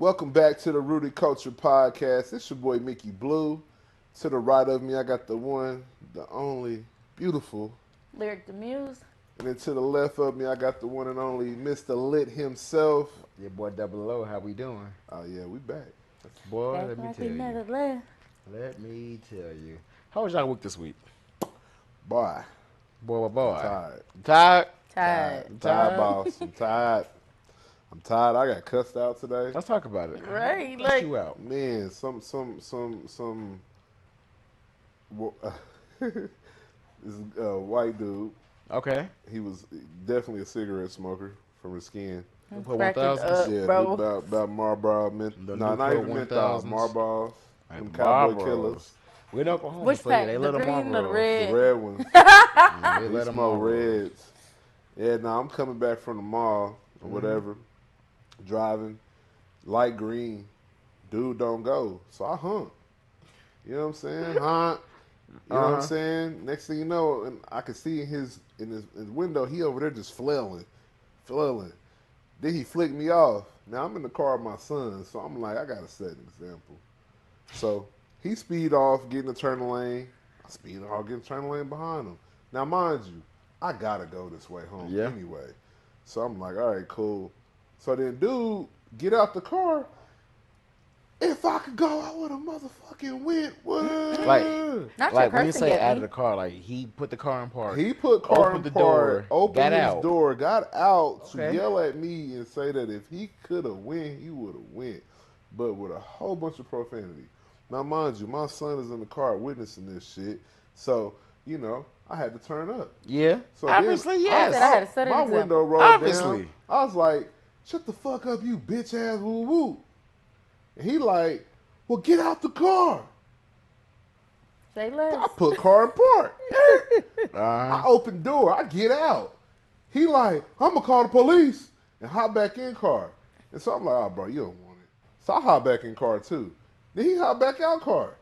Welcome back to the Rooted Culture Podcast. It's your boy Mickey Blue. To the right of me, I got the one, the only, beautiful. Lyric the Muse. And then to the left of me, I got the one and only Mr. Lit himself. Your boy Double O, how we doing? Oh yeah, we back. Boy, Act let me like tell we you. never left. Let me tell you. How was y'all week this week? Boy, Boy. tired. Tired? Tired. I'm tired, boss. I'm tired. I'm tired. I got cussed out today. Let's talk about it. Right, Cuss like you out. Man, this white dude. Okay. He was definitely a cigarette smoker from his skin. Put cracking 1,000. up, Yeah, bro. about Marlboro, The not Newport even menthol, 1000s. Marlboro, Like them the cowboy Marlboros. killers, We in Oklahoma, Which so yeah, pack? they The let them green or the Marlboros. red? the red ones. They He let them smoke Marlboros. reds. Yeah, now I'm coming back from the mall or whatever, driving, light green. Dude don't go, so I hunt. You know what I'm saying? Hunt. You know what I'm saying? Next thing you know, and I could see in his window, he over there just flailing. Then he flicked me off. Now I'm in the car with my son, so I'm like, I gotta set an example. So he speed off, getting the turn lane. I speed off, getting the turn lane behind him. Now mind you, I gotta go this way home Yeah. anyway. So I'm like, all right, cool. So then dude get out the car. If I could go, I would have motherfucking went. What? Like, Not your like when you cursing say at out me. of the car, like he put the car in park. He put car Opened in the park, door, opened got his out. door, got out to Okay. yell at me and say that if he could have went, he would have went, but with a whole bunch of profanity. Now, mind you, my son is in the car witnessing this shit, so you know I had to turn up. Yeah. So Obviously, then yes. I said I had to set an my example. window rolled Obviously. down. I was like, "Shut the fuck up, you bitch ass woo woo." And he like, "Well, get out the car." Say I less. put car in park. I Uh-huh. open door. I get out. He like, I'm gonna call the police and hop back in car. And so I'm like, oh, bro, you don't want it. So I hop back in car too. Then he hop back out car,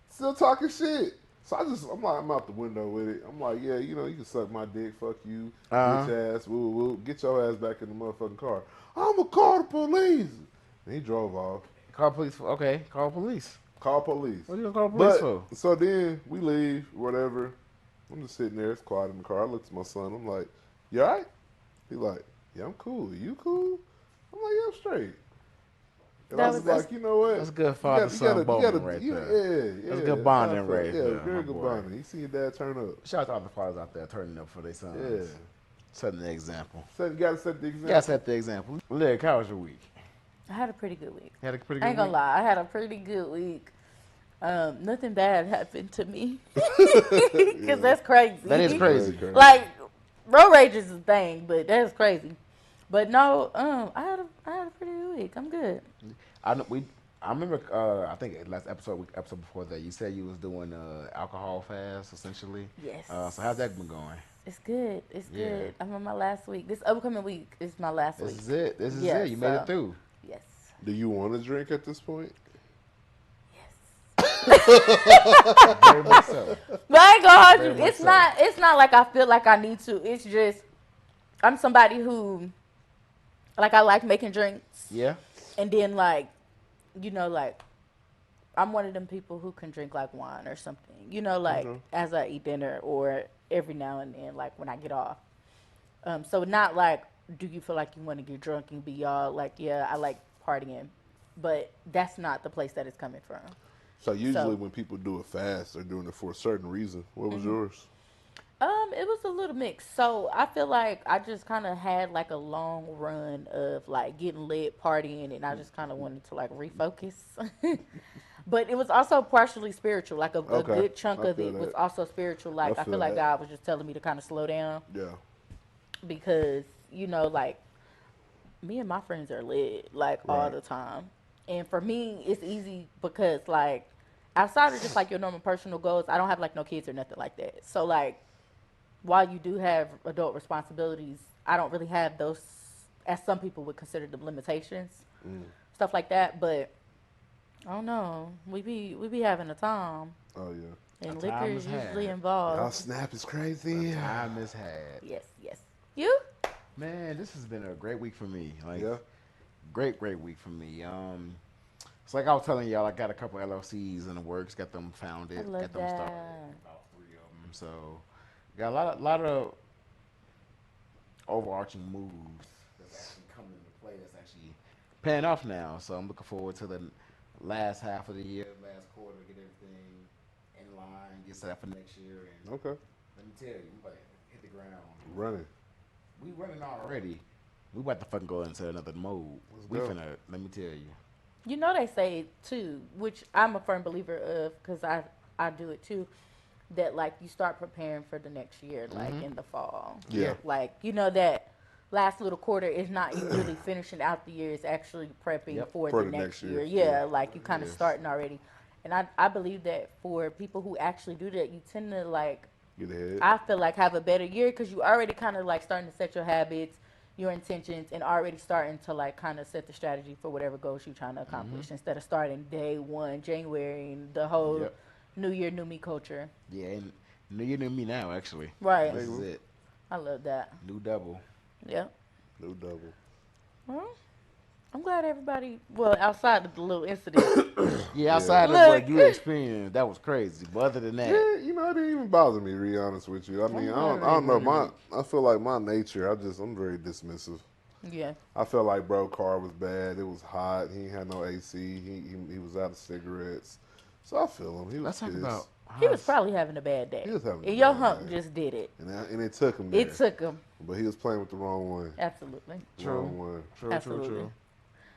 still talking shit. So I'm out the window with it. I'm like, yeah, you know, you can suck my dick, fuck you, bitch ass, woo woo. Get your ass back in the motherfucking car. I'm gonna call the police. And he drove off. Call police. Okay. Call police. Call police. What are you gonna call police for? So then we leave, whatever. I'm just sitting there, it's quiet in the car. I look at my son. I'm like, you all right? He like, yeah, I'm cool. You cool? I'm like, yeah, I'm straight. And I That was was- like, you know what? That's good father-son bonding right there. Yeah. That's good bonding right Yeah, there, very my good boy. bonding. You see your dad turn up. Shout out to all the fathers out there turning up for their sons. Yeah. Setting the example. So you gotta set the example. You gotta set the example. Lyric, how was your week? I had a pretty good week. You had a pretty good I ain't gonna week? lie. I had a pretty good week. Nothing bad happened to me. Because that's crazy. That is crazy. Like, road rage is a thing, but that's crazy. But no, I had a pretty good week. I'm good. I remember. I think last episode before that, you said you was doing alcohol fast, essentially. Yes. So how's that been going? It's good. It's Yeah. good. I'm on my last week. This upcoming week is my last This week. is it. This is Yeah, it. You made so- it through. Yes. Do you want to drink at this point? Very much so. But I ain't gonna hold Very you. much It's so. not. It's not like I feel like I need to. It's just I'm somebody who, like, I like making drinks, Yeah. and then like, like I'm one of them people who can drink like wine or something. Like as I eat dinner or every now and then, like when I get off. So not like, do you feel like you want to get drunk and be all like, yeah, I like partying, but that's not the place that it's coming from. So usually So- when people do it fast, they're doing it for a certain reason. What was yours? It was a little mixed. So I feel like I just kind of had like a long run of like getting lit, partying, and I just kind of wanted to like refocus. But it was also partially spiritual. Like a Okay. good chunk I of feel it was that. also spiritual. Like I feel feel like that. God was just telling me to kind of slow down Yeah. because like me and my friends are lit like all Right. the time, and for me it's easy because like outside of just like your normal personal goals, I don't have like no kids or nothing like that. So like while you do have adult responsibilities, I don't really have those, as some people would consider them, limitations, stuff like that. But I don't know. We be having a time, Oh yeah. and A liquor time is is usually had. involved. Y'all snap is crazy. Time is had. Yes. You? Man, this has been a great week for me. Like, Yeah. Great week for me. It's like I was telling y'all, I got a couple LLCs in the works, got them I founded, love got them started, that. about three of them. So got a lot of overarching moves that's actually coming into play. That's actually paying off now. So I'm looking forward to the last half of the year, last quarter, get everything in line, get set up for next year. And Okay. let me tell you, we about to hit the ground. Running. We running already. We about to fucking go into another mode. Let's We go. finna, let me tell you. You know they say too, which I'm a firm believer of, because I do it too. That like you start preparing for the next year, like in the fall. Yeah. Yeah. Like you know that last little quarter is not you really finishing out the year; it's actually prepping Yep. for For the the next next year. year. Yeah. Yeah, like you kind of Yes. starting already. And I believe that for people who actually do that, you tend to like Get ahead. I feel like have a better year because you already kind of like starting to set your habits, your intentions, and already starting to like kind of set the strategy for whatever goals you're trying to accomplish instead of starting day one, January, and the whole Yep. new year, new me culture. Yeah, and new year, new me now. Actually, Right. this Hey, is bro. it. I love that. New double. Yep. No double. Well, I'm glad everybody, well, outside of the little incident. Yeah, Yeah. outside of Look. what you experienced, that was crazy. But other than that, Yeah, it didn't even bother me. To be honest with you, I mean, I'm I glad don't, it I don't ain't know. bothered me. I feel like my nature. I'm very dismissive. Yeah. I felt like bro car was bad. It was hot. He ain't had no AC. He was out of cigarettes. So I feel him. He was Let's talk about pissed. He how was probably having a bad He day. was having a And your bad hump day, just did it. and it took him It there. took him. But he was playing with the wrong one. Absolutely. true, Wrong one. Absolutely.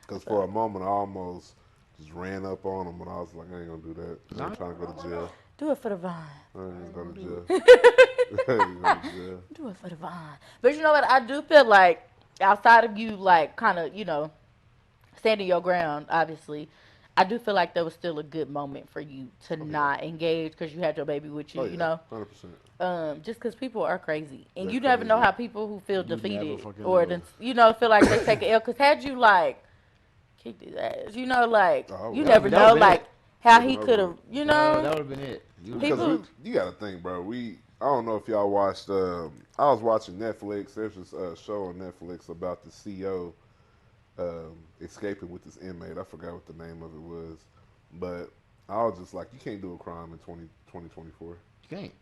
Because for a moment I almost just ran up on him, but I was like, I ain't gonna do that. I No, ain't trying to go to jail. Do it for the vine. I ain't gonna go to do jail. I ain't gonna go to jail. Do it for the vine. But you know what? I do feel like outside of you, like, kind of, standing your ground, obviously, I do feel like there was still a good moment for you to Oh yeah. not engage because you had your baby with you, Oh yeah. 100%. just because people are crazy. And They're you never know crazy. how people who feel you never defeated fucking or, know. feel like they take an L. Because had you, like, kicked his ass, like, Oh, you that never was that would've know, been like, it. how taking he could over. have, That would have been it. You would have Because been people. it. you got to think, bro. I don't know if y'all watched. I was watching Netflix. There's this show on Netflix about the CEO escaping with this inmate. I forgot what the name of it was, but I was just like, you can't do a crime in 2024. You can't.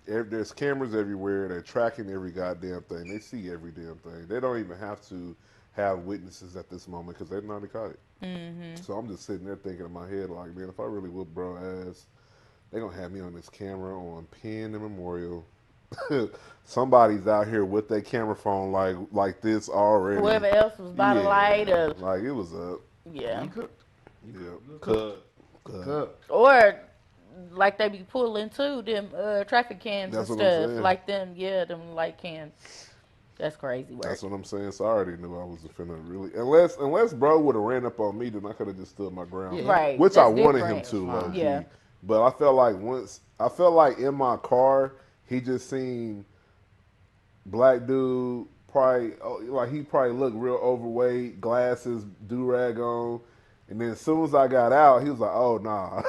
There's cameras everywhere. They're tracking every goddamn thing. They see every damn thing. They don't even have to have witnesses at this moment because they've already caught it. So I'm just sitting there thinking in my head, like, man, if I really whoop bro ass, they gonna have me on this camera on Penn and Memorial. Somebody's out here with their camera phone like this already. Whoever else was by the light, Yeah, or like it was up. yeah, You cooked. You Yeah, cooked. You cooked. cut. Cooked. or like they be pulling too them traffic cams and That's what I'm stuff, saying. like them light cams. That's crazy work. That's what I'm saying. So I already knew I was finna really, unless bro would have ran up on me, then I could have just stood my ground, Yeah. Right, which I that's wanted him different. to, low Fine. Yeah, key. But I felt like in my car, he just seen black dude, probably like he probably looked real overweight, glasses, do rag on. And then as soon as I got out, he was like, "Oh nah,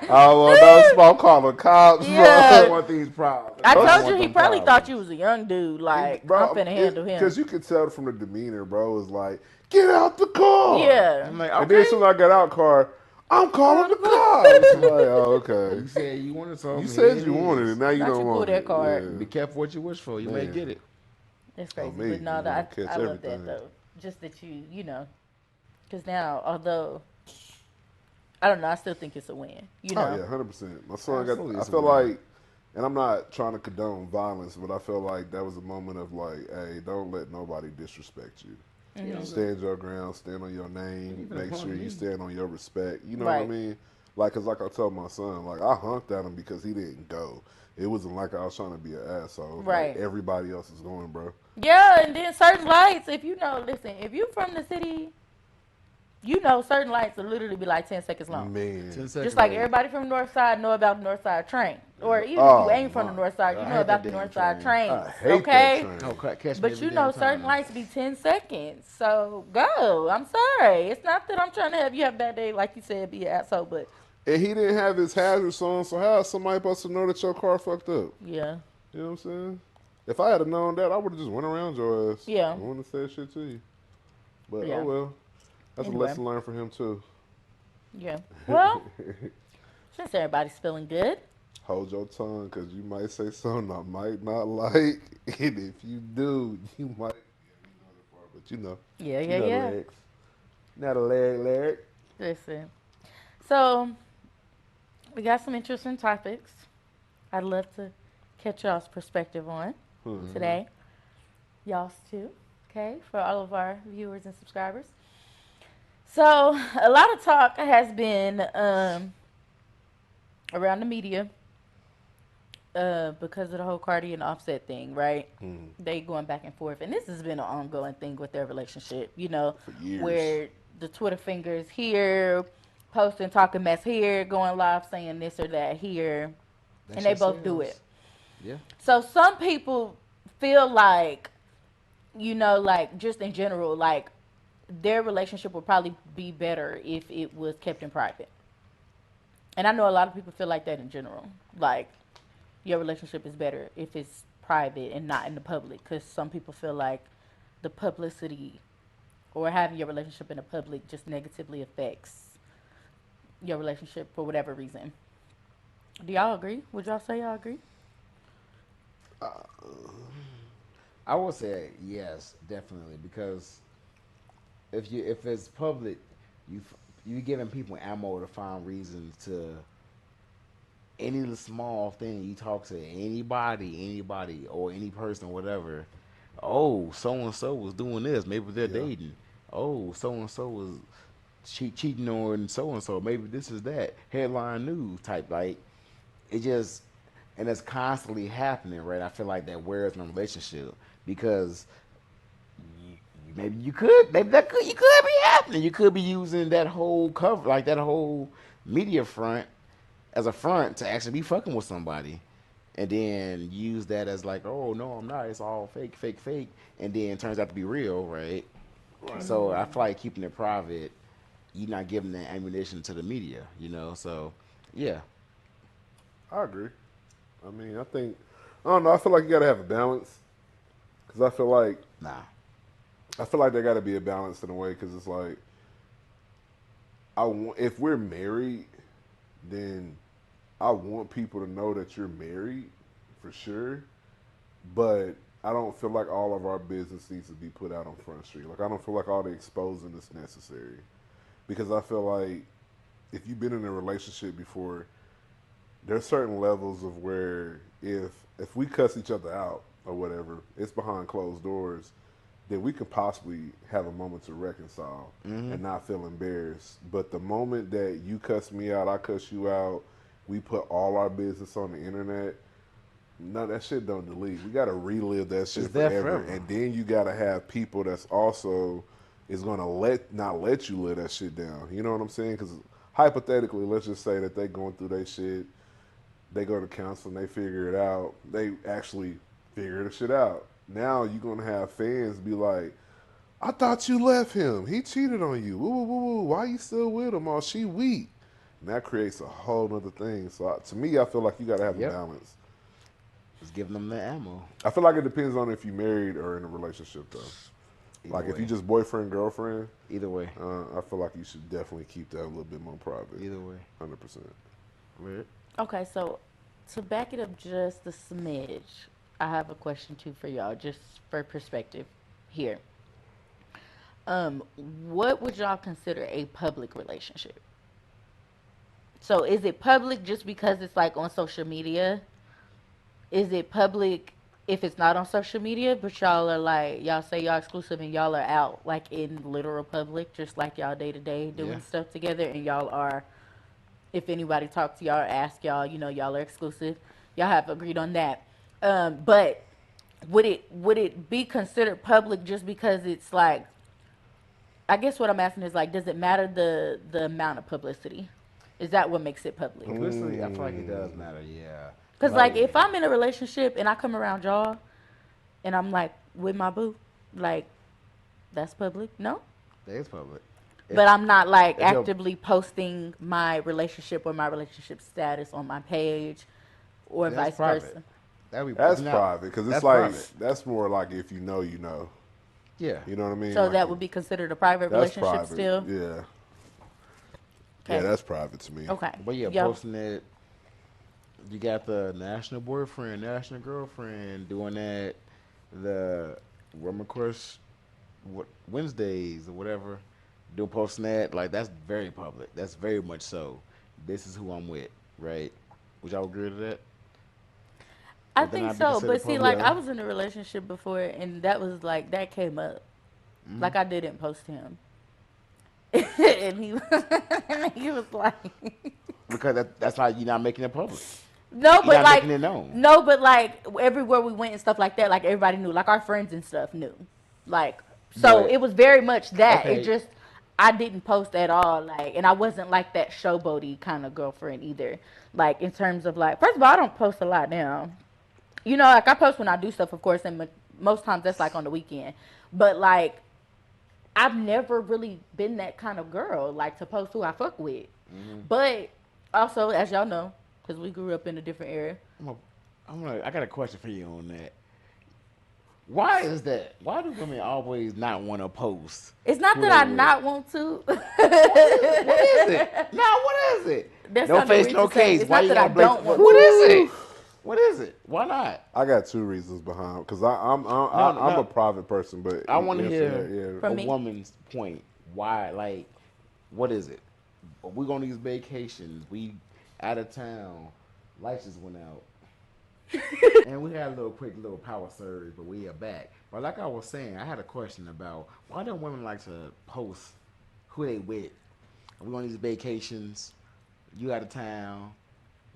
oh well, no smoke, call the cops, I don't Yeah. bro." want these problems. I don't told you want he them probably thought problems. you was a young dude. Like I'm Bro, finna handle him. because you could tell from the demeanor, bro, was like, "Get out the car." Yeah, I'm like, And then okay. as soon as I got out car, I'm calling the cops. I'm like, oh, okay. You said you wanted You something. Here said it you wanted it, is. now you not don't you pull want that it. card. Be Yeah. careful what you wish for. You may Man. get it. It's Oh, crazy, me, but no, you gonna catch I love that everything. though. Just that because now although I don't know, I still think it's a win. Oh yeah, 100%. My son got. Absolutely, I it's a feel win. like, and I'm not trying to condone violence, but I feel like that was a moment of like, hey, don't let nobody disrespect you. Mm-hmm. Stand your ground, stand on your name, Even make sure upon you me. stand on your respect. You know what I Right. mean? Like, cause like I told my son, like I honked at him because he didn't go. It wasn't like I was trying to be an asshole. Like Right. everybody else is going, bro. Yeah, and then certain lights, if listen, if you from the city, certain lights will literally be like 10 seconds long. 10 Man. seconds. Just like everybody from the north side know about the north side train. Or even if you Oh ain't from the my north side, you I know hate about that the damn north side train. trains. I hate Okay? that Oh, train. catch me But every you know damn certain time. lights be 10 seconds. So go. I'm sorry. It's not that I'm trying to have you have a bad day, like you said, be an asshole, but And he didn't have his hazards on, so how is somebody supposed to know that your car fucked up? yeah. You know what I'm saying? If I had known that, I would have just went around your ass. I Yeah. wouldn't have said shit to you. But oh Yeah. well, that's a Anyway, lesson learned for him too. yeah. Well, since everybody's feeling good, Hold your tongue, cause you might say something I might not like, and if you do, you might. Yeah, we going too far, but yeah, you yeah, know the yeah. legs. Not a leg. Listen. So we got some interesting topics. I'd love to catch y'all's perspective on Mm-hmm. today. Y'all's too. Okay, for all of our viewers and subscribers. So a lot of talk has been around the media because of the whole Cardi and Offset thing, right? Hmm. They going back and forth, and this has been an ongoing thing with their relationship. You know, For years. where the Twitter fingers here, posting talking mess here, going live saying this or that here, That and they shit both do it. sells. Yeah. So some people feel like, like just in general, like their relationship would probably be better if it was kept in private. And I know a lot of people feel like that in general. Like your relationship is better if it's private and not in the public, because some people feel like the publicity or having your relationship in the public just negatively affects your relationship for whatever reason. Do y'all agree? Would y'all say y'all agree? I would say yes, definitely, because if it's public, you giving people ammo to find reasons to any little small thing you talk to anybody or any person, whatever. Oh, so and so was doing this. Maybe they're Yeah. dating. Oh, so and so was cheating on so and so. Maybe this is that headline news type. Like it just and it's constantly happening, right? I feel like that wears in a relationship because maybe you could maybe that could you could be happening. You could be using that whole cover like that whole media front as a front to actually be fucking with somebody. And then use that as like, oh no, I'm not. It's all fake, fake, fake. And then it turns out to be real, right? Right. So I feel like keeping it private, you're not giving the ammunition to the media, you know. So yeah, I agree. I mean, I don't know. I feel like you gotta have a balance, because nah, I feel like there gotta be a balance in a way, because it's like, if we're married, then I want people to know that you're married, for sure. But I don't feel like all of our business needs to be put out on Front Street. Like I don't feel like all the exposing is necessary, because I feel like if you've been in a relationship before, there's certain levels of where if we cuss each other out or whatever, it's behind closed doors, then we could possibly have a moment to reconcile mm-hmm. and not feel embarrassed. But the moment that you cuss me out, I cuss you out, we put all our business on the internet. No, that shit don't delete. We gotta relive that It's shit there forever, forever. and then you gotta have people that's also is gonna not let you live that shit down. You know what I'm saying? Because hypothetically, let's just say that they going through their shit, they go to counseling, they figure it out, they actually figure the shit out. Now you're gonna have fans be like, "I thought you left him. He cheated on you. Woo, woo, woo, woo. Why you still with him? Oh, she weak." And that creates a whole other thing. So to me, I feel like you gotta have a Yep, balance. it's giving them the ammo. I feel like it depends on if you married or in a relationship, though. Either Like if you way, just boyfriend girlfriend, either way, I feel like you should definitely keep that a little bit more private. either way. 100%. Right. Okay, so to back it up just a smidge, I have a question too for y'all, just for perspective here. What would y'all consider a public relationship? So is it public just because it's like on social media? Is it public if it's not on social media, but y'all are like y'all say y'all exclusive and y'all are out like in literal public, just like y'all day to day Yeah. doing stuff together, and y'all are if anybody talks to y'all or ask y'all, y'all are exclusive. Y'all have agreed on that. But would it be considered public just because it's like I guess what I'm asking is like, does it matter the amount of publicity? Is that what makes it public? Publicity, I feel like it does matter. Yeah, Cause like like if I'm in a relationship and I come around y'all and I'm like with my boo, like that's public, no? it is public. If But I'm not like if you're actively posting my relationship or my relationship status on my page or that's vice private. versa. That be if That's you're not private because it's that's like private. that's more like if you know, you know. Yeah. You know what I mean? So Like that would be considered a private that's relationship private. still? Yeah, yeah, Okay. that's private to me. Okay. But yeah, Yo. posting it. You got the national boyfriend, national girlfriend doing that. The woman crush, what Wednesdays or whatever, doing posting that. Like that's very public. That's very much so. This is who I'm with, right? Would y'all agree to that? I Would that think not be so, considered but see, like public? Yeah. I was in a relationship before, and that was like that came up. Hmm. Like I didn't post him, and he was like, Because that's how you're not making it public. no, You're but not like, making it known. no, but like everywhere we went and stuff like that, like everybody knew, like our friends and stuff knew, like so But it was very much that. It okay, just I didn't post at all, like, and I wasn't like that showboaty kind of girlfriend either. Like in terms of like, first of all, I don't post a lot now. You know, like I post when I do stuff, of course, and most times that's like on the weekend. But like, I've never really been that kind of girl, like to post who I fuck with. hmm, But also, as y'all know, because we grew up in a different era, I'm a, I got a question for you on that. Why is that? Why do women always not want to post it's not who that they I with? not want to. What is it? What is it? Now what is it? That No sounded face, weird no to say. case. It's Why not you that I gotta break? don't want What is to. Whew. it? What is it? Why not? I got two reasons behind because No, I'm a no. private person, but I want to answer hear that. For a me, woman's point. Why? Like, what is it? We go on these vacations. We out of town. Lights just went out. And we had a little quick little power surge, but we are back. But like I was saying, I had a question about why don't women like to post who they with? We on these vacations, you out of town,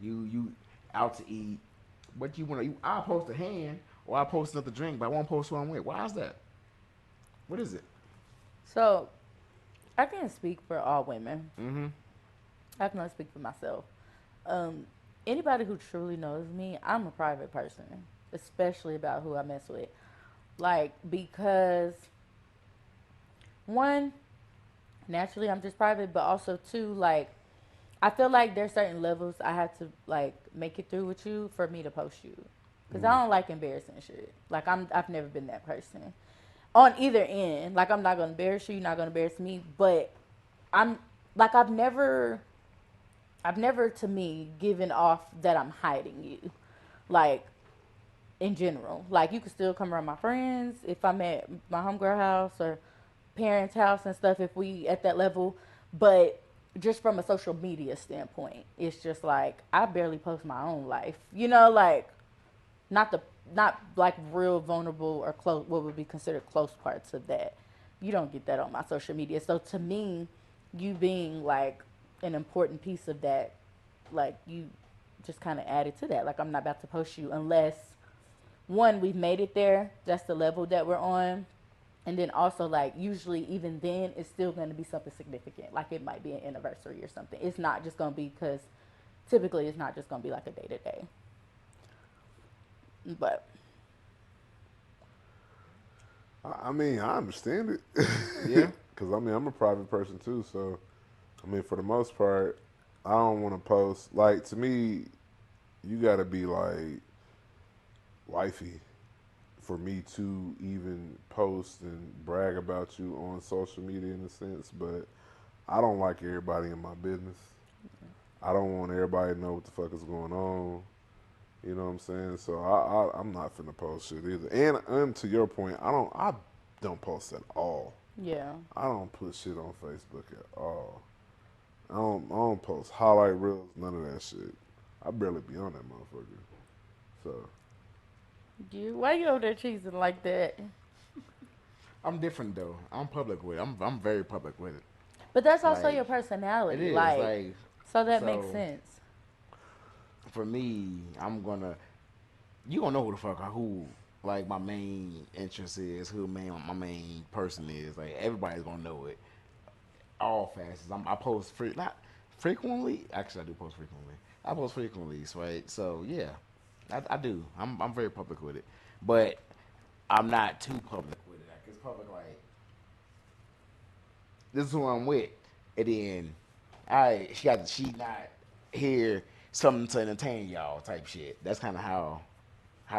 you out to eat. But you wanna I'll post a hand or I'll post another drink, but I won't post who I'm with. Why is that? What is it? so I can't speak for all women. Mm-hmm. I can only speak for myself. Um, Anybody who truly knows me, I'm a private person, especially about who I mess with. Like, because one, naturally I'm just private, but also two, like, I feel like there's certain levels I have to like make it through with you for me to post you, because I don't like embarrassing shit. Like I've never been that person on either end. Like I'm not gonna embarrass you, you're not gonna embarrass me, but I'm like I've never to me given off that I'm hiding you. Like in general. Like you could still come around my friends if I'm at my homegirl house or parents' house and stuff if we at that level. But just from a social media standpoint, it's just like I barely post my own life. You know, like not the not like real vulnerable or close what would be considered close parts of that. You don't get that on my social media. So to me, you being like an important piece of that, like you just kind of added to that. Like I'm not about to post you unless one we've made it there. That's the level that we're on. And then also like usually even then it's still going to be something significant. Like it might be an anniversary or something. It's not just going to be because typically it's not just going to be like a day to day. But I mean, I understand it Yeah. because I mean I'm a private person too, so I mean for the most part, I don't want to post. Like to me, you got to be like wifey for me to even post and brag about you on social media in a sense, but I don't like everybody in my business. I don't want everybody to know what the fuck is going on. You know what I'm saying? So I'm not finna post shit either. And to your point, I don't post at all. yeah. I don't put shit on Facebook at all. I don't post highlight reels, none of that shit. I barely be on that motherfucker. So Why you over there cheesing like that? I'm different though. I'm public with it. I'm very public with it. But that's also Like your it personality. is. Like, Like so that makes so sense. for me, I'm gonna you gonna know who the fuck who like my main interest is, who my main person is. Like everybody's gonna know it. All facets. I post not frequently. Actually, I do post frequently. I post frequently, right? So yeah, I do. I'm very public with it, but I'm not too public with it. Like it's public like this is who I'm with, and then I she not here something to entertain y'all type shit. That's kind of how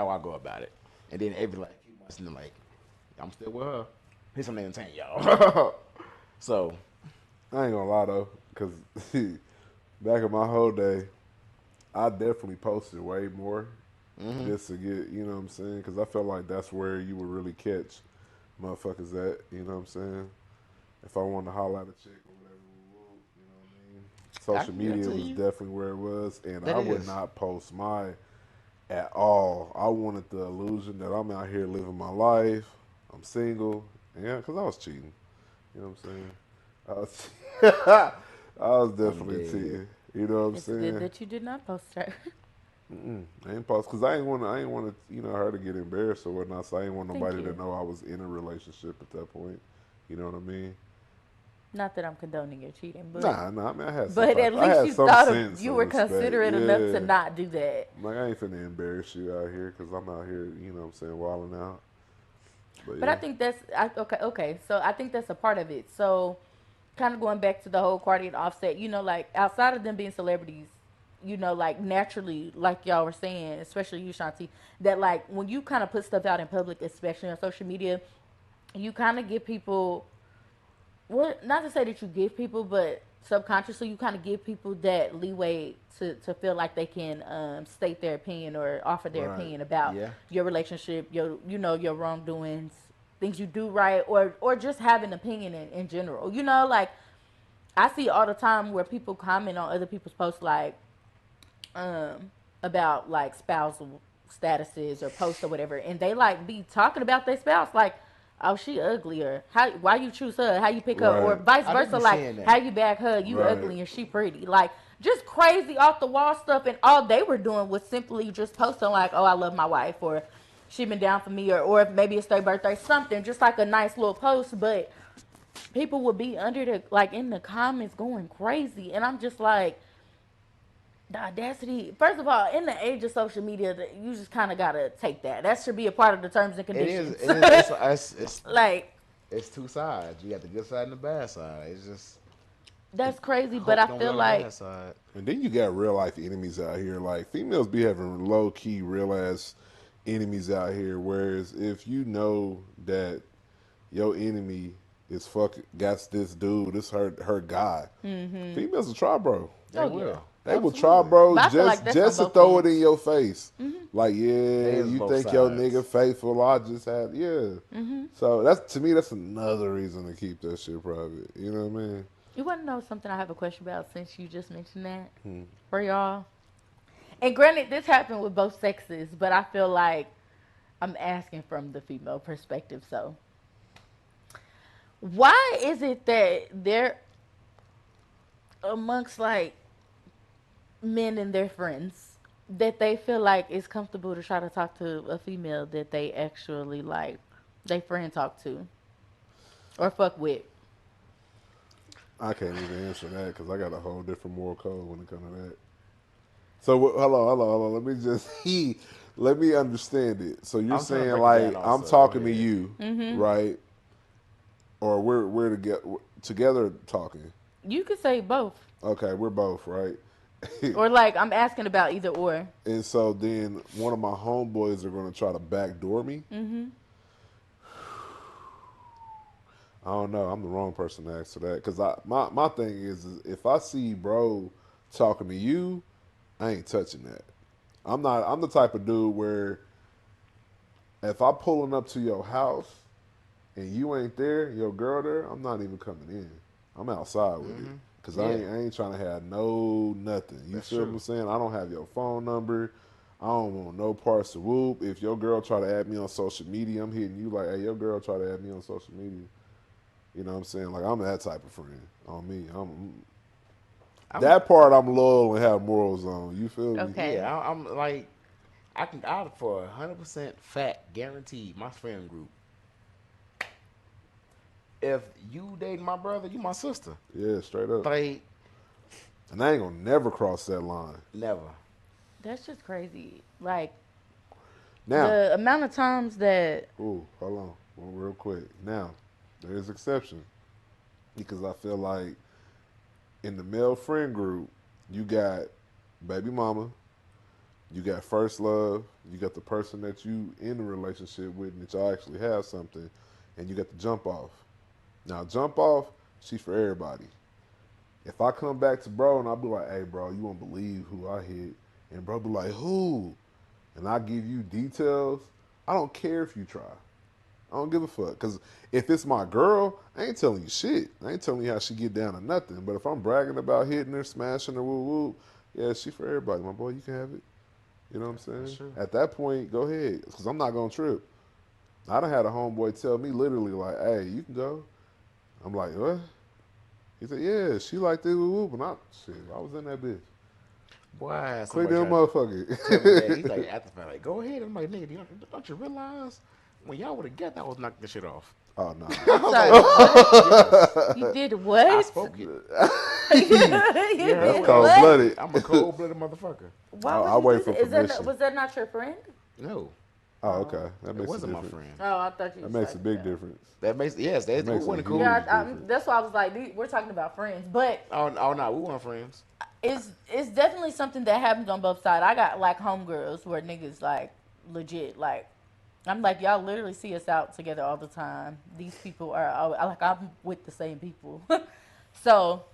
I go about it. And then every like few months, and then like I'm still with her. Here's something to entertain y'all. So, I ain't gonna lie though, because back in my whole day, I definitely posted way more just to get, you know what I'm saying? Because I felt like that's where you would really catch motherfuckers at, you know what I'm saying? If I wanted to holler at a chick or whatever, you know what I mean? I Social can give it media to was you. definitely where it was, and That I would is. not post my at all. I wanted the illusion that I'm out here living my life. I'm single, yeah, because I was cheating. You know what I'm saying? I was, I was I'm definitely dead. cheating. You know what I'm It's good saying? that you did not post her. I ain't post because I ain't want to, her to get embarrassed or whatnot. So I ain't want Thank nobody to you. know I was in a relationship at that point. You know what I mean? Not that I'm condoning your cheating, Nah. I mean, at I least had you some thought of sense you of were respect. considerate enough to Yeah, not do that. I'm like I ain't finna embarrass you out here because I'm out here. You know what I'm saying, wilding out. But But I yeah, think okay. So I think that's a part of it. So kind of going back to the whole Cardi and Offset, like outside of them being celebrities, like naturally, like y'all were saying, especially you, Shanti, that like when you kind of put stuff out in public, especially on social media, you kind of give people, well, not to say that you give people, but subconsciously you kind of give people that leeway to feel like they can state their opinion or offer their right. opinion about Yeah. your relationship, your wrongdoings, things you do right, or just have an opinion in general. Like I see all the time where people comment on other people's posts like about like spousal statuses or posts or whatever, and they like be talking about their spouse like, oh, she ugly, or why you choose her, how you pick her, or Right. vice I do versa, be like seeing how that. you back her, you Right. ugly and she pretty, like just crazy off the wall stuff, and all they were doing was simply just posting like, oh, I love my wife, or she been down for me, or if maybe it's their birthday, something just like a nice little post, but people would be under the like in the comments going crazy, and I'm just like, the audacity. First of all, in the age of social media, you just kind of gotta take that. That should be a part of the terms and It is. conditions. It is. Like It's two sides. You got the good side and the bad side. It's just that's crazy, but hope I you don't be feel on the bad like side. And then you got real life enemies out here. Like females be having low key real ass enemies out here. Whereas if you know that your enemy is got this dude, this her guy, females will try, bro. They oh yeah, will. They will try, Absolutely. bro, but I feel like that's on just to both throw it in ends. your face. Like, It yeah, is you both think your nigga sides. faithful? I just had, yeah. So that's to me, that's another reason to keep that shit private. You know what I mean? You want to know something? I have a question about since you just mentioned that for y'all. And granted, this happened with both sexes, but I feel like I'm asking from the female perspective. So, why is it that they're amongst like men and their friends that they feel like it's comfortable to try to talk to a female that they actually like they friend talk to or fuck with? I can't even answer that because I got a whole different moral code when it comes to that. So, hold on. Let me just let me understand it. So you're I'm trying to saying break it down like I'm also. Go talking to ahead. you, right? Or we're together talking. You could say both. Okay, we're both right. Or like I'm asking about either or. And so then one of my homeboys are going to try to backdoor me. I don't know. I'm the wrong person to ask for that because my thing is if I see bro talking to you, I ain't touching that. I'm not. I'm the type of dude where if I pulling up to your house and you ain't there, your girl there, I'm not even coming in. I'm outside with it. Cause Yeah, I ain't trying to have no nothing. You that's feel what true. I'm saying? I don't have your phone number. I don't want no parts to whoop. If your girl try to add me on social media, I'm hitting you like, hey, your girl try to add me on social media. You know what I'm saying? Like I'm that type of friend on me. I'm That part I'm loyal and have morals on. You feel me? Okay. yeah. I'm like I can out for 100% fact guaranteed. My friend group. If you dating my brother, you my sister. Yeah, straight up. Like And I ain't gonna never cross that line. never. That's just crazy. Like Now, the amount of times that ooh, hold on, well, real quick. Now, there's exception because I feel like in the male friend group, you got baby mama, you got first love, you got the person that you in a relationship with and that y'all actually have something, and you got the jump off. Now jump off, she for everybody. If I come back to bro and I be like, hey bro, you won't believe who I hit, and bro be like, who? And I give you details, I don't care if you try. I don't give a fuck. Cause if it's my girl, I ain't telling you shit. I ain't telling you how she get down or nothing. But if I'm bragging about hitting her, smashing her, woo woo, yeah, she for everybody. My boy, you can have it. You know what I'm That's saying? true. At that point, go ahead. Cause I'm not gonna trip. I done had a homeboy tell me literally like, hey, you can go. I'm like, what? He said, yeah, she like this, woo woo. But I was in that bitch. Boy, I had Quick somebody them try to tell me that. He's motherfucker. like, after the fact, like, go ahead. I'm like, nigga, don't you realize when y'all were together, I was knocking the shit off. Oh, no. I I'm was sorry. like, What? yes, You did I what? spoke it. You You heard That's did what I cold what? said. blooded. I'm a cold blooded motherfucker. Why would I you wait do for that? permission. Was that not your friend? No, Oh, Oh. okay. That it makes a wasn't my difference. friend. Oh, I thought you That was makes a talking big about. difference. That makes yes, That we makes a wasn't cool. huge Yeah, difference. that's why I was like, we're talking about friends, but Oh no, we weren't friends. it's definitely something that happens on both sides. I got like homegirls where niggas like legit like I'm like y'all literally see us out together all the time. These people are like I'm with the same people, so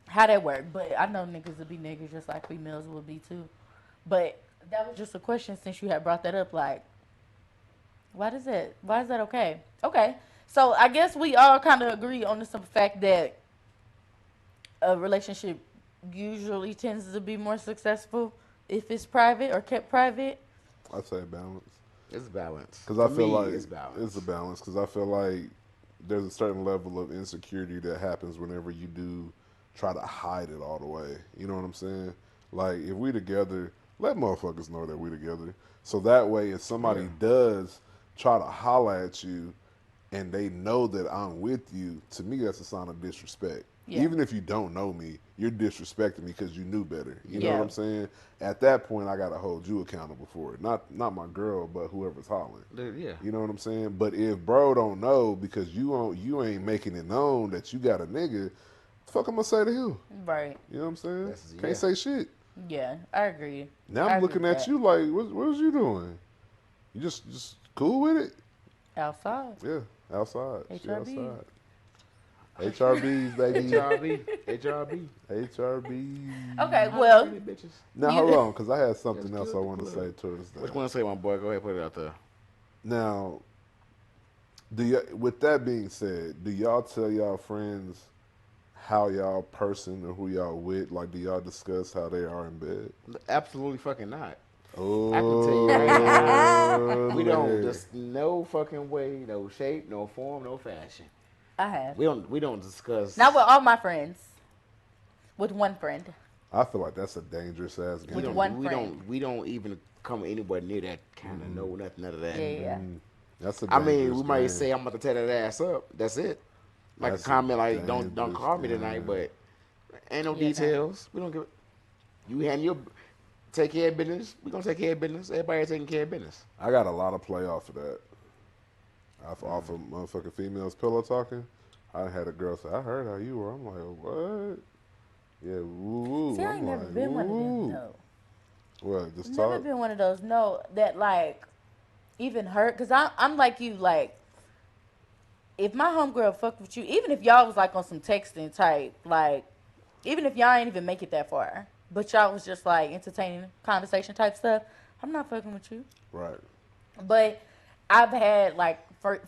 how that work? But I know niggas will be niggas just like females will be too. But that was just a question since you had brought that up. Like, why is that okay? Okay, so I guess we all kind of agree on the simple fact that a relationship usually tends to be more successful if it's private or kept private. I say balance. It's balance. Because For I feel me, like it's it's a balance. balance. Because I feel like there's a certain level of insecurity that happens whenever you do try to hide it all the way. You know what I'm saying? Like, if we together, let motherfuckers know that we together. So that way, if Yeah. somebody does try to holler at you and they know that I'm with you, to me, that's a sign of disrespect. Yeah. Even if you don't know me, you're disrespecting me because you knew better. You know what Yeah. I'm saying? At that point, I gotta hold you accountable for it. Not my girl, but whoever's hollering. Yeah. You know what I'm saying? But if bro don't know because you ain't making it known that you got a nigga, the fuck I'm gonna say to him? Right. You know what I'm saying? That's Can't yeah. say shit. Yeah. I agree. Now I I'm agree looking with at that. you like, what was you doing? You just cool with it? Outside. Yeah, outside. She HRB. outside. HRBs, baby. HRB. HRB. Okay. HRBs. How the Well, pretty bitches. Now hold you. on, because I had Just something else I killed the want to say club. towards What you that. want to say, my boy? Go ahead, put it out there. Now, with that being said, do y'all tell y'all friends how y'all person or who y'all with? Like, do y'all discuss how they are in bed? Absolutely fucking not. I can tell you right now, Oh, we don't Larry. just no fucking way, no shape, no form, no fashion. I have. We don't Not with discuss. all my friends. With one friend. I feel like that's a dangerous ass We With game. one don't we friend. don't we don't even come anywhere near that kind of no nothing none of that. Yeah, yeah. That's a I mean, dangerous we might game. say I'm about to tear that ass up. That's it. Like a That's a comment like don't dangerous call me tonight, game. but ain't no Yeah, no. details. We don't give. You handle your take care of business. We gonna take care of business. Everybody taking care of business. I got a lot of play off of that. Off of motherfucking females pillow talking. I had a girl say, I heard how you were. I'm like, what? Yeah, woo See, woo. I I'm ain't never like, been woo one of them, woo. no. What, just Never talk? been one of those, no, that like even hurt. Because I'm like you, like, if my homegirl fucked with you, even if y'all was like on some texting type, like, even if y'all ain't even make it that far, but y'all was just like entertaining conversation type stuff, I'm not fucking with you. Right. But I've had like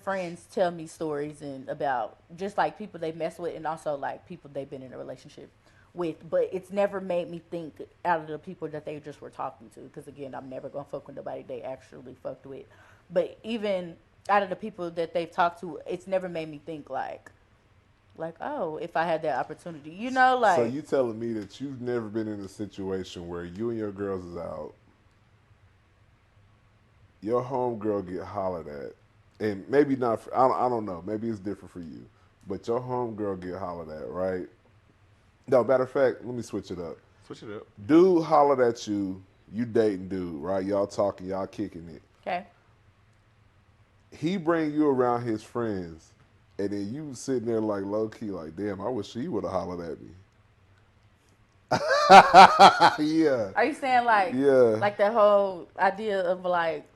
friends tell me stories and about just like people they mess with and also like people they've been in a relationship with. But it's never made me think out of the people that they just were talking to. Because again, I'm never gonna fuck with nobody they actually fucked with. But even out of the people that they've talked to, it's never made me think like oh, if I had that opportunity, you know, So like you telling me that you've never been in a situation where you and your girls is out, your homegirl get hollered at, and maybe not, I don't know, maybe it's different for you, but your homegirl get hollered at, right? No, matter of fact, let me switch it up. Switch it up. Dude hollered at you, you dating dude, right? Y'all talking, y'all kicking it. okay, He bring you around his friends, and then you sitting there like low key, like, damn, I wish he would have hollered at me. Yeah, are you saying yeah, like the whole idea of like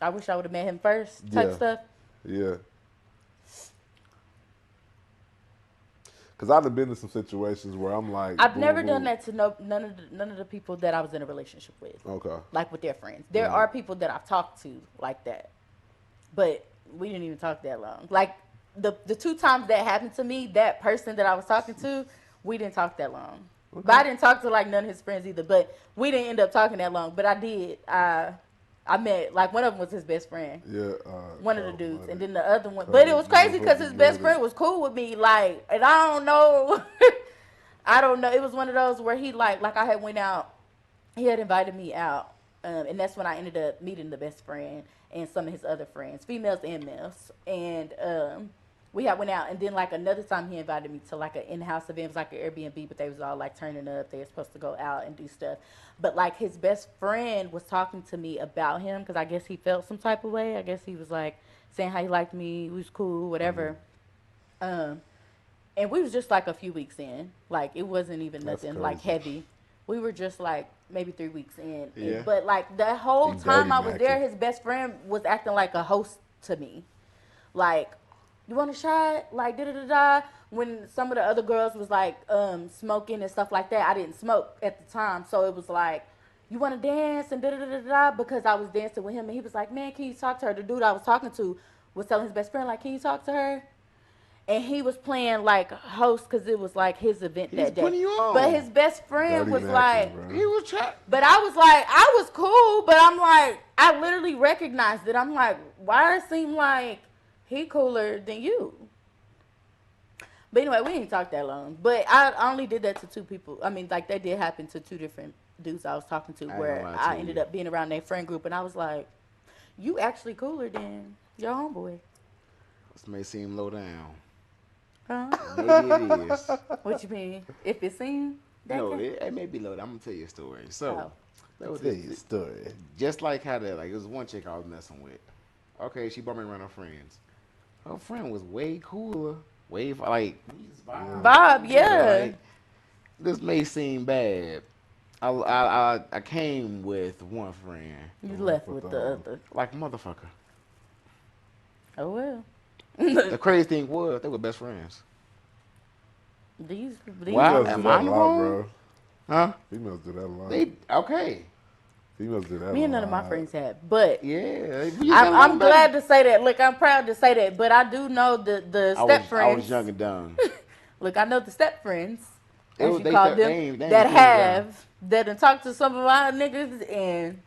I wish I would have met him first type yeah. stuff? Yeah. Cause I've been in some situations where I'm like, I've boom, never done boom. that to none of the people that I was in a relationship with, Okay. like with their friends. There Right. are people that I've talked to like that, but we didn't even talk that long. Like the two times that happened to me, that person that I was talking to, we didn't talk that long. But Okay. I didn't talk to like none of his friends either. But we didn't end up talking that long. But I did. I met like one of them was his best friend, Yeah. one of the Cold dudes, and blooded. then the other one. But it Cold was crazy because motherfucking his best blooded. friend was cool with me. Like, and I don't know. I don't know. It was one of those where he like I had went out. He had invited me out, and that's when I ended up meeting the best friend and some of his other friends, females and males, and we had went out. And then like another time he invited me to like an in-house event. It was like an Airbnb, but they was all like turning up. They were supposed to go out and do stuff. But like his best friend was talking to me about him because I guess he felt some type of way. I guess he was like saying how he liked me, we was cool, Mm-hmm. whatever. Um, and we was just like a few weeks in. Like it wasn't even That's nothing like crazy. heavy. We were just like maybe 3 weeks in. Yeah. But like the whole He dirty time I was macking. there, his best friend was acting like a host to me. Like, you want a shot? Like da da da da. When some of the other girls was like smoking and stuff like that, I didn't smoke at the time, so it was like, you want to dance and da da da da da. Because I was dancing with him, and he was like, man, can you talk to her? The dude I was talking to was telling his best friend like, can you talk to her? And he was playing like host because it was like his event He's that day. putting you But on. his best friend Dirty was macking, like, bro. He was trying. but I was like, I was cool, but I'm like, I literally recognized it. I'm like, why it seem like he cooler than you? But anyway, we didn't talk that long. But I only did that to two people. I mean, like that did happen to two different dudes I was talking to, I ain't gonna where lie I to ended you. up being around their friend group, and I was like, you actually cooler than your homeboy, This may seem low down. huh? Maybe it is. What you mean? If it seemed that No, guy? it may be low down. I'm gonna tell you a story. So, Oh, there was Tell this, you a story. just like how that, like, it was one chick I was messing with. Okay, she brought me around her friends. Her friend was way cooler. Like, we just Yeah. vibed, Bob, cool together, yeah. right? This may seem bad. I came with one friend. You And left left with with the the hoe. other. Like, motherfucker. Oh well. The crazy thing was, they were best friends. these Wow, Females do am that I a lot, wrong? bro. Huh? Females do that a lot. Okay. Females do that a me and none of my lot. friends have, but Yeah, you I'm gotta know I'm better. glad to say that. Look, I'm proud to say that. But I do know the step I was friends. young and dumb. Look, I know the step friends, It as was you they call step them, they ain't that cool with them. have that done talk to some of our niggas, and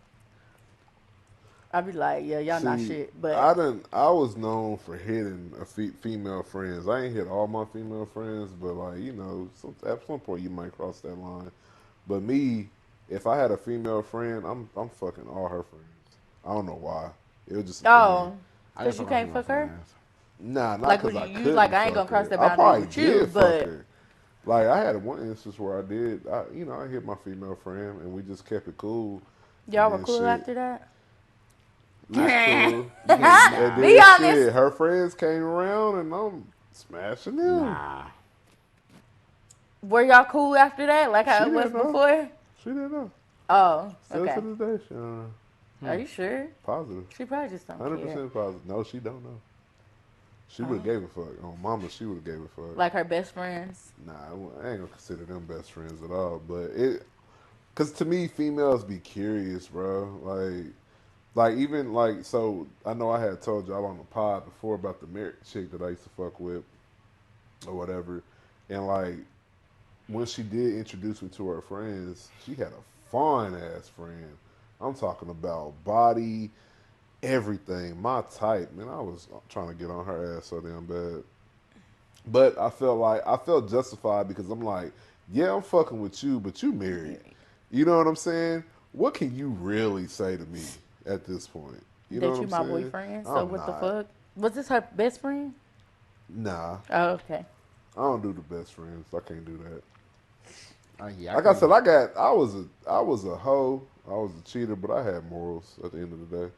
I be like, yeah, y'all not See, shit. But I was known for hitting female friends. I ain't hit all my female friends, but like at some point you might cross that line. But me, if I had a female friend, I'm fucking all her friends. I don't know why. It was just a thing. oh, I just cause you fuck my can't female fuck her. friends. Nah, not Like, would because you, I you like couldn't I ain't fuck gonna cross her. that I boundary probably with you, did fuck but her. Like I had one instance where I did. I hit my female friend and we just kept it cool. And y'all were then cool shit, after that. not cool. You can't And nah Be then honest. shit, her friends came around and I'm smashing them. nah. Were y'all cool after that? Like She how it was didn't know. before? She didn't know. Oh, Still to okay. this day, she don't know. Are you sure? Positive. She probably just don't care. 100% positive. No, she don't know. She would have Oh. gave a fuck. On mama, she would have gave a fuck. Like her best friends. Nah, I ain't gonna consider them best friends at all. But cause to me, females be curious, bro. Like even like so. I know I had told y'all on the pod before about the married chick that I used to fuck with or whatever, and like when she did introduce me to her friends, she had a fine ass friend. I'm talking about body, everything, my type. Man, I was trying to get on her ass so damn bad. But I felt justified because I'm like, yeah, I'm fucking with you, but you married. You know what I'm saying? What can you really say to me at this point? You know That what you I'm my saying? boyfriend. So I'm what the not. fuck? Was this her best friend? Nah, Oh, okay. I don't do the best friends. I can't do that. Oh yeah, I Like I said, couldn't. I was a hoe. I was a cheater, but I had morals at the end of the day.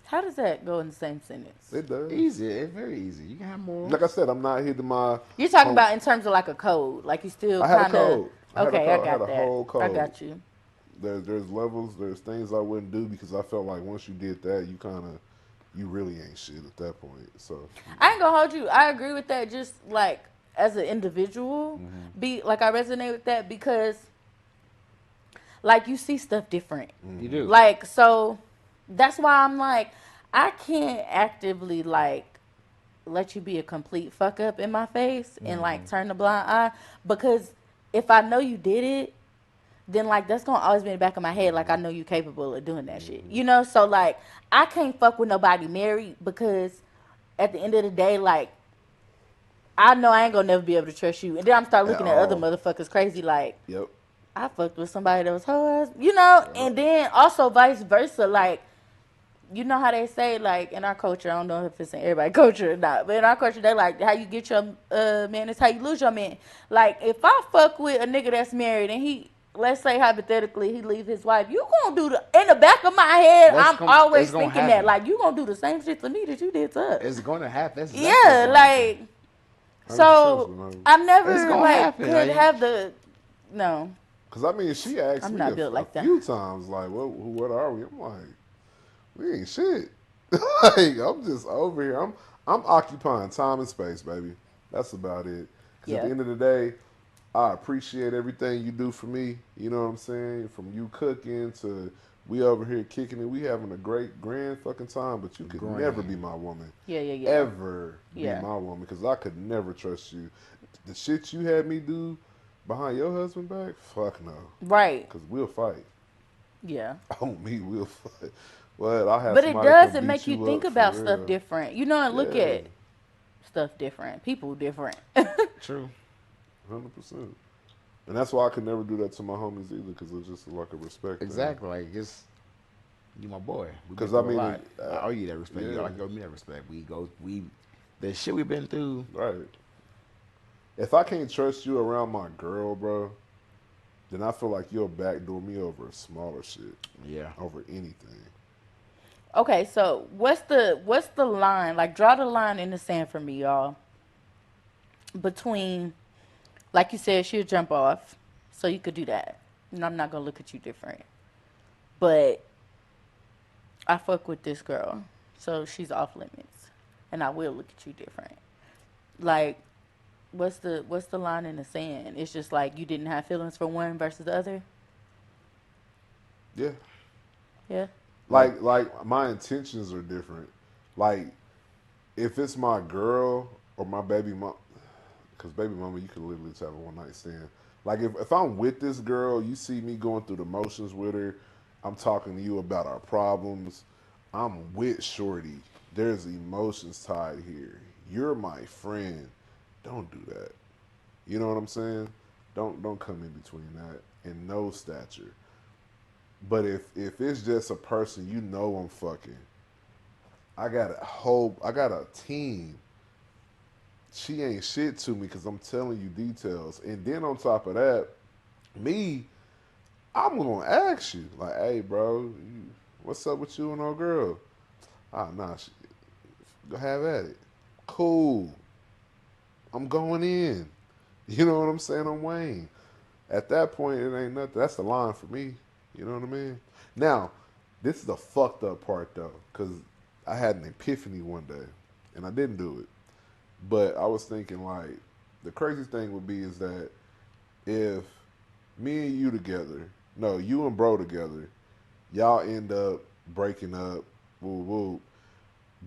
How does that go in the same sentence? It does. Easy, it's very easy. You can have more. Like I said, I'm not hitting my You're talking home. about in terms of like a code. Like you still I had a kind of. code. Okay, I I had got a that. whole I code. got you. There's levels. There's things I wouldn't do because I felt like once you did that, you really ain't shit at that point. So, I ain't gonna hold you. I agree with that. Just like as an individual, Mm-hmm. be like I resonate with that because like you see stuff different. You mm-hmm. do. Like so, that's why I'm like I can't actively like let you be a complete fuck up in my face and like turn the blind eye because if I know you did it, then like that's gonna always be in the back of my head. Like I know you capable of doing that shit, you know. So like I can't fuck with nobody married because at the end of the day, like I know I ain't gonna never be able to trust you. And then I'm start At looking at other all. motherfuckers crazy like Yep. I fucked with somebody that was hoe ass, you know. Yep. And then also vice versa, like you know how they say like in our culture, I don't know if it's in everybody's culture or not, but in our culture they like how you get your man is how you lose your man. Like if I fuck with a nigga that's married and he let's say hypothetically he leave his wife, you gonna do the in the back of my head I'm It's always gonna thinking that happen. like you gonna do the same shit to me that you did to her. It's gonna happen. That's exactly what's Yeah, gonna happen. like 100% so gonna happen. I It's never gonna like happen. could Like, have the no. Cause I mean, she asked I'm me not built a like that. few times, like, what are we? I'm like, we ain't shit. Like, I'm just over here. I'm occupying time and space, baby. That's about it. Cause at the Yeah. end of the day, I appreciate everything you do for me. You know what I'm saying? From you cooking to we over here kicking it. We having a great, grand fucking time. But you could never be grand. my woman. Yeah, yeah, yeah. Ever be Yeah. my woman. Because I could never trust you. The shit you had me do behind your husband back? Fuck no. Right. Because we'll fight. Yeah. On me, we'll fight. Well, I have But it somebody does come it beat make you you think up for about stuff real. different. You know, and look Yeah. at stuff different. People different. True. 100%. And that's why I could never do that to my homies either, because it's just like a respect thing. Exactly. Like it's you my boy. We've been Because I through a mean, lot. I owe you that respect. You yeah, like you owe me that respect. We the shit we've been through. right. If I can't trust you around my girl, bro, then I feel like you'll backdoor me over smaller shit, Yeah. over anything. Okay, so what's the line? Like draw the line in the sand for me, y'all. Between like you said, she'll jump off. So you could do that. And I'm not gonna look at you different. But I fuck with this girl. So she's off limits. And I will look at you different. Like what's the line in the sand? It's just like you didn't have feelings for one versus the other. Yeah. Yeah. Like Like my intentions are different. Like, if it's my girl or my baby mom, because baby mama, you can literally just have a one night stand. Like if I'm with this girl, you see me going through the motions with her. I'm talking to you about our problems. I'm with Shorty. There's emotions tied here. You're my friend. Don't do that. You know what I'm saying? Don't come in between that in no stature. But if it's just a person you know I'm fucking, I got a team. She ain't shit to me because I'm telling you details. And then on top of that, me, I'm gonna ask you like, hey, bro, what's up with you and old girl? Ah, nah, go have at it. Cool. I'm going in. You know what I'm saying? I'm Wayne. At that point, it ain't nothing. That's the line for me. You know what I mean? Now, this is the fucked up part though, because I had an epiphany one day, and I didn't do it. But I was thinking like, the craziest thing would be is that if me and you together, no, you and bro together, y'all end up breaking up, woo woo.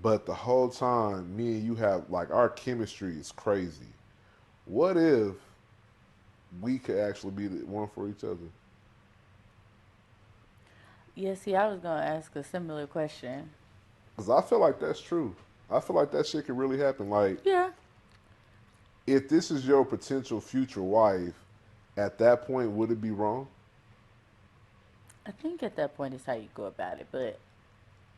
But the whole time, me and you have like our chemistry is crazy. What if we could actually be the one for each other? Yeah, see, I was gonna ask a similar question. Because I feel like that's true. I feel like that shit could really happen. Like, Yeah. if this is your potential future wife, at that point, would it be wrong? I think at that point is how you go about it, but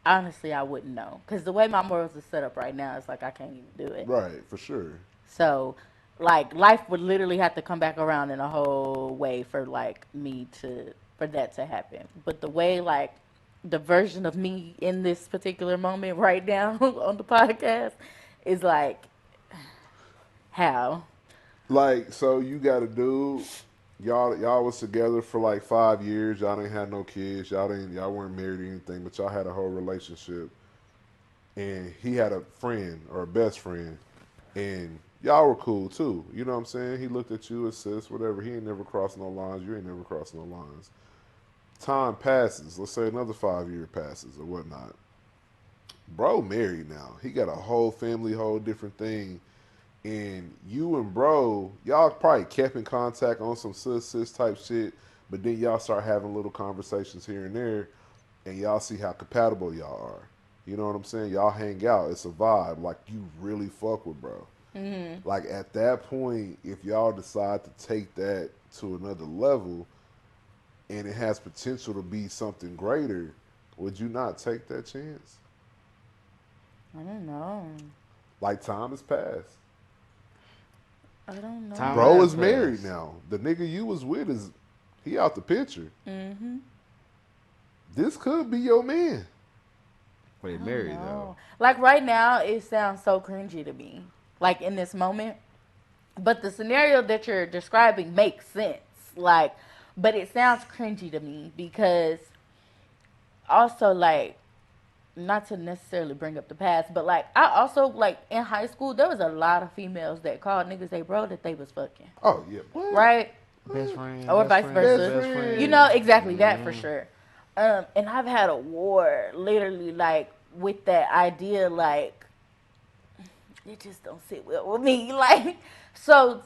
honestly, I wouldn't know because the way my morals are set up right now, it's like I can't even do it. Right, for sure. So, like, life would literally have to come back around in a whole way for like me to for that to happen. But the way like the version of me in this particular moment right now on the podcast is like how? Like, so you got a dude, y'all was together for like 5 years. Y'all didn't have no kids. Y'all weren't married or anything, but y'all had a whole relationship. and he had a friend or a best friend, and y'all were cool too. You know what I'm saying? He looked at you as sis, whatever. He ain't never crossed no lines. You ain't never crossed no lines. Time passes. Let's say another 5 year passes or whatnot. Bro married now. He got a whole family, whole different thing. And you and bro, y'all probably kept in contact on some sis type shit, but then y'all start having little conversations here and there, and y'all see how compatible y'all are. You know what I'm saying? Y'all hang out. It's a vibe. Like you really fuck with bro. Like at that point, if y'all decide to take that to another level and it has potential to be something greater, would you not take that chance? I don't know. Like time has passed. I don't Time know. Bro has is married passed. now. The nigga you was with is he out the picture. Mm-hmm. This could be your man. But they I don't married though. know. Like right now, it sounds so cringy to me. Like in this moment, but the scenario that you're describing makes sense. Like, but it sounds cringy to me because also like not to necessarily bring up the past, but like I also like in high school there was a lot of females that called niggas they bro that they was fucking, Oh yeah. What? right? Best What? friend, Or best vice friend, Best versa. best You friend. know friend. exactly that for Hmm. sure. And I've had a war literally like with that idea like it just don't sit well with me. Like so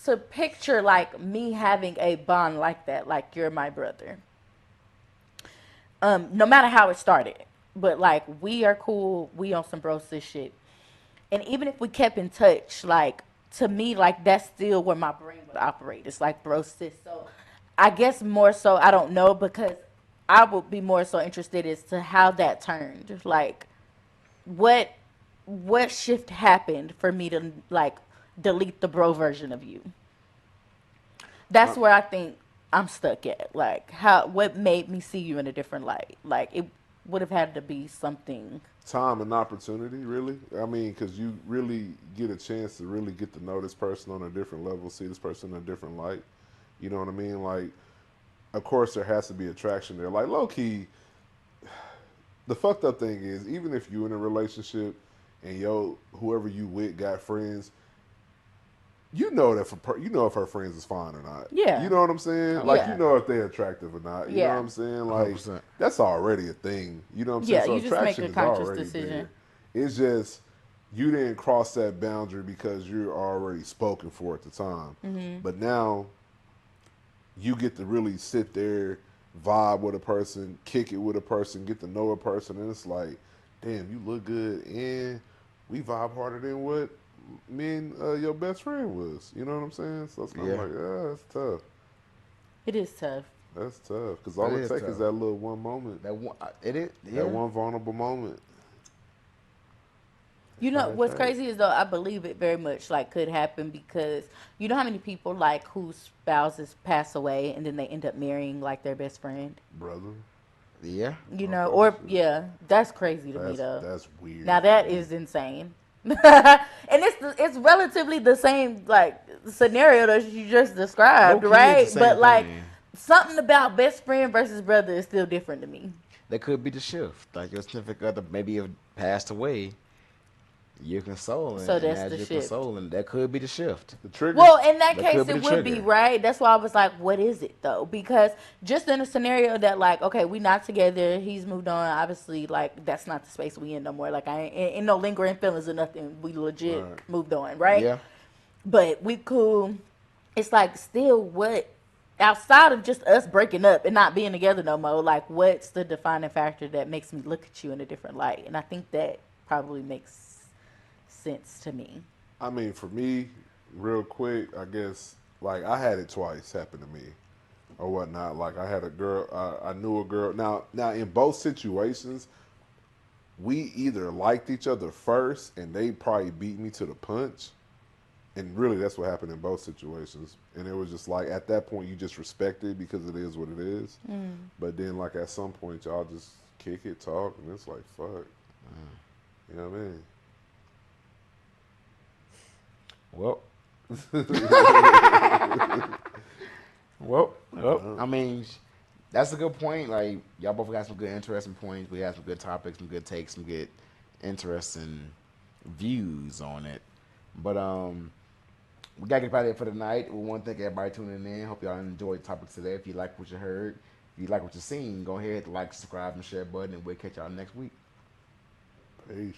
to picture like me having a bond like that, like you're my brother. No matter how it started. But like we are cool, we on some bro sis shit. And even if we kept in touch, like to me, like that's still where my brain would operate. It's like bro sis. So I guess more so I don't know because I would be more so interested as to how that turned. Like what what shift happened for me to like delete the bro version of you. Uh, That's where I think I'm stuck at. Like how what made me see you in a different light. Like it would have had to be something. time and opportunity, really. I mean, because you really get a chance to really get to know this person on a different level, see this person in a different light. You know what I mean? Like, of course, there has to be attraction there. Like, low key, the fucked up thing is, even if you in a relationship and yo, whoever you with got friends, you know that you know if her friends is fine or not. You Yeah. know what I'm saying? Like you Yeah. 100%. know if they're attractive or not. You know what Yeah. I'm saying? Like 100%. that's already a thing. You know what I'm saying? Yeah. So You just make attraction a is conscious already decision. there. It's just you didn't cross that boundary because you're already spoken for at the time. But now you get to really sit there, vibe with a person, kick it with a person, get to know a person, and it's like, damn, you look good, and we vibe harder than what me and your best friend was. You know what I'm saying? So it's kind of Yeah, like, that's tough. It is tough. That's tough because that all it is takes is tough. that little one moment, That one, it is. that Yeah, one vulnerable moment. You That's all know it what's takes, crazy is though I believe it very much like could happen because you know how many people like whose spouses pass away and then they end up marrying like their best friend. brother. yeah. You All know, type of or shit. yeah, that's crazy to me That's though. that's weird Now to that me. is insane. And it's relatively the same like scenario that you just Low described, key is the right? same But like thing. something about best friend versus brother is still different to me. That could be the shift. Like your significant other maybe have passed away. You're consoling, So and that's as the you're shift. consoling, that could be the shift. The trigger. Well, in that That could case, be the it would be trigger. right. That's why I was like, "What is it though?" Because just in a scenario that, like, okay, we not together. He's moved on. Obviously, like that's not the space we in no more. Like, I ain't no lingering feelings or nothing. We legit Right. moved on, right? Yeah, But we cool. It's like still what outside of just us breaking up and not being together no more. Like, what's the defining factor that makes me look at you in a different light? And I think that probably makes sense to me. I mean, for me, real quick, I guess like I had it twice happen to me or whatnot. Like I had a girl, I knew a girl. Now in both situations, we either liked each other first, and they probably beat me to the punch. And really, that's what happened in both situations. And it was just like at that point, you just respect it because it is what it is. But then, like at some point, y'all just kick it, talk, and it's like fuck. You know what I mean? well, well. I mean, that's a good point. Like y'all both got some good, interesting points. We had some good topics, some good takes, some good, interesting views on it. But we gotta get about it for the night. We want to thank everybody tuning in. Hope y'all enjoyed the topics today. If you like what you heard, if you like what you seen, go ahead, hit the like, subscribe, and share button, and we'll catch y'all next week. Peace.